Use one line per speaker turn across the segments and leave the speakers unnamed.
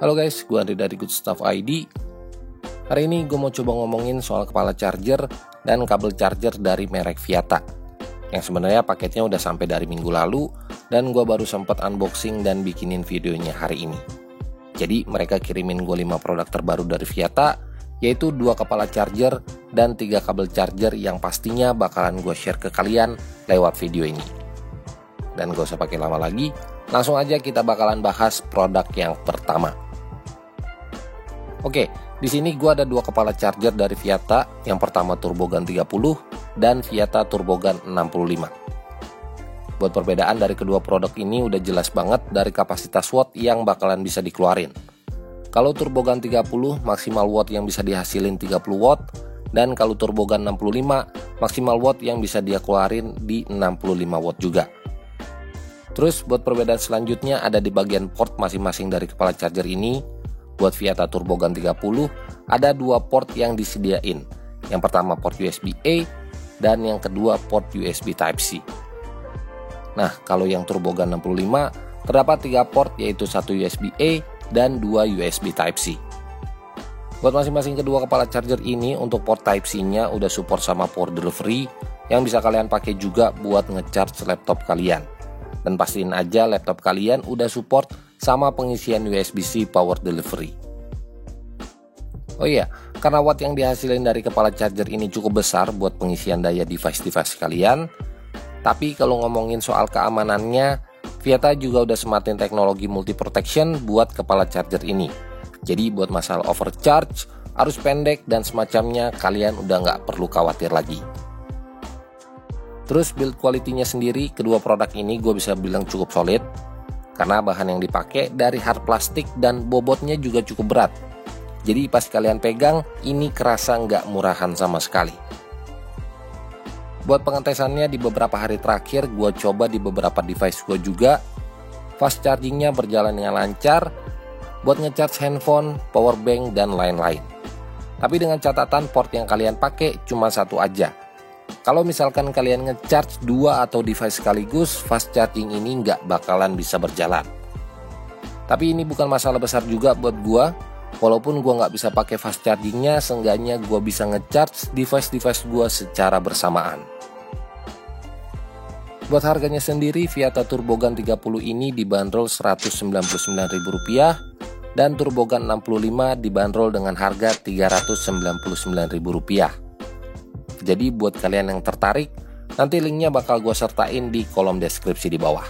Halo guys, gue Andri dari Good Stuff ID. Hari ini gue mau coba ngomongin soal kepala charger dan kabel charger dari merek Viata, yang sebenarnya paketnya udah sampai dari minggu lalu dan gue baru sempat unboxing dan bikinin videonya hari ini. Jadi mereka kirimin gue 5 produk terbaru dari Viata, yaitu 2 kepala charger dan 3 kabel charger yang pastinya bakalan gue share ke kalian lewat video ini. Dan gak usah pakai lama lagi, langsung aja kita bakalan bahas produk yang pertama. Oke, di sini gua ada 2 kepala charger dari Viata. Yang pertama Turbogun 30 dan Viata Turbogun 65. Buat perbedaan dari kedua produk ini udah jelas banget dari kapasitas watt yang bakalan bisa dikeluarin. Kalau Turbogun 30 maksimal watt yang bisa dihasilin 30 watt, dan kalau Turbogun 65 maksimal watt yang bisa dia keluarin di 65 watt juga. Terus buat perbedaan selanjutnya ada di bagian port masing-masing dari kepala charger ini. Buat Viata Turbogun 30 ada 2 port yang disediain. Yang pertama port USB-A dan yang kedua port USB Type-C. Nah, kalau yang Turbogun 65 terdapat 3 port, yaitu 1 USB-A dan 2 USB Type-C. Buat masing-masing kedua kepala charger ini, untuk port Type-C-nya udah support sama power delivery yang bisa kalian pakai juga buat ngecharge laptop kalian. Dan pastiin aja laptop kalian udah support sama pengisian USB-C power delivery. Oh iya, karena watt yang dihasilin dari kepala charger ini cukup besar buat pengisian daya device-device kalian. Tapi kalau ngomongin soal keamanannya, Viata juga udah sematin teknologi multi protection buat kepala charger ini. Jadi buat masalah overcharge, arus pendek dan semacamnya kalian udah nggak perlu khawatir lagi. Terus build quality-nya sendiri, kedua produk ini gue bisa bilang cukup solid, karena bahan yang dipakai dari hard plastik dan bobotnya juga cukup berat. Jadi pas kalian pegang, ini kerasa nggak murahan sama sekali. Buat pengetesannya di beberapa hari terakhir, gue coba di beberapa device gue juga. Fast chargingnya berjalan dengan lancar, buat ngecharge handphone, power bank, dan lain-lain. Tapi dengan catatan port yang kalian pakai cuma 1 aja. Kalau misalkan kalian ngecharge 2 atau device sekaligus, fast charging ini nggak bakalan bisa berjalan. Tapi ini bukan masalah besar juga buat gua. Walaupun gua nggak bisa pakai fast chargingnya, seenggaknya gua bisa ngecharge device-device gua secara bersamaan. Buat harganya sendiri, Viata Turbogun 30 ini dibanderol Rp199.000 dan Turbogun 65 dibanderol dengan harga Rp399.000. Jadi buat kalian yang tertarik, nanti linknya bakal gue sertain di kolom deskripsi di bawah.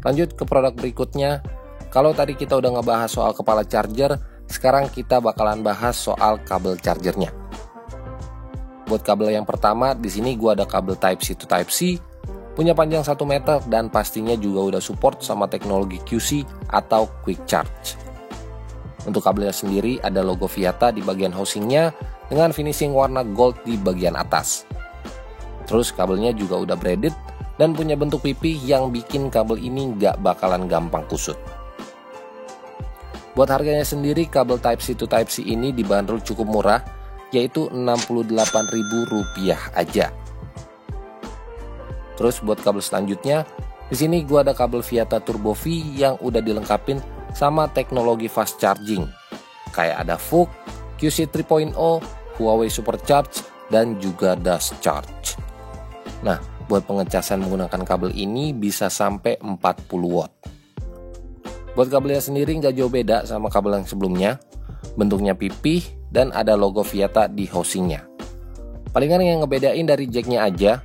Lanjut ke produk berikutnya. Kalau tadi kita udah ngebahas soal kepala charger, sekarang kita bakalan bahas soal kabel chargernya. Buat kabel yang pertama, di sini gue ada kabel Type-C to Type-C, punya panjang 1 meter dan pastinya juga udah support sama teknologi QC atau Quick Charge. Untuk kabelnya sendiri ada logo Viata di bagian housingnya dengan finishing warna gold di bagian atas. Terus kabelnya juga udah braided dan punya bentuk pipih yang bikin kabel ini nggak bakalan gampang kusut. Buat harganya sendiri, kabel Type-C to Type-C ini dibanderol cukup murah, yaitu Rp68.000 aja. Terus buat kabel selanjutnya, di sini gua ada kabel Viata Turbo V yang udah dilengkapin sama teknologi fast charging. Kayak ada VOOC, QC 3.0, Huawei Supercharge, dan juga Dust Charge. Nah, buat pengecasan menggunakan kabel ini bisa sampai 40 watt. Buat kabelnya sendiri nggak jauh beda sama kabel yang sebelumnya. Bentuknya pipih dan ada logo Viata di housingnya. Palingan yang ngebedain dari jacknya aja.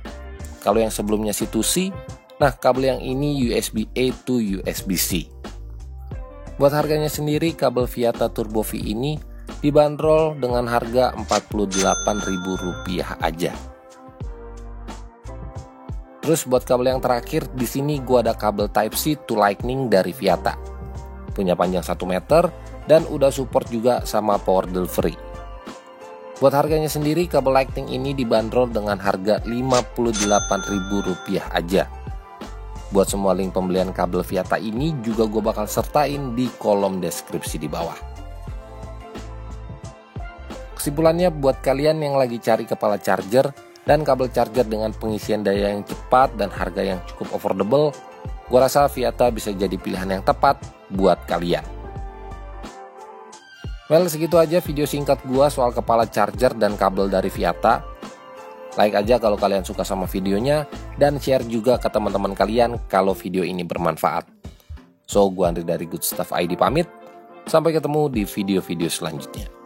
Kalau yang sebelumnya C2C, nah kabel yang ini USB-A to USB-C. Buat harganya sendiri, kabel Viata Turbo V ini dibanderol dengan harga Rp48.000 aja. Terus buat kabel yang terakhir, di sini gua ada kabel Type-C to Lightning dari Viata. Punya panjang 1 meter dan udah support juga sama power delivery. Buat harganya sendiri, kabel Lightning ini dibanderol dengan harga Rp58.000 aja. Buat semua link pembelian kabel Viata ini juga gue bakal sertain di kolom deskripsi di bawah. Kesimpulannya, buat kalian yang lagi cari kepala charger dan kabel charger dengan pengisian daya yang cepat dan harga yang cukup affordable, Gua rasa Viata bisa jadi pilihan yang tepat buat kalian. Well, segitu aja video singkat gua soal kepala charger dan kabel dari Viata. Like aja kalau kalian suka sama videonya, dan share juga ke teman-teman kalian kalau video ini bermanfaat. So, gua Andri dari Good Stuff ID pamit. Sampai ketemu di video-video selanjutnya.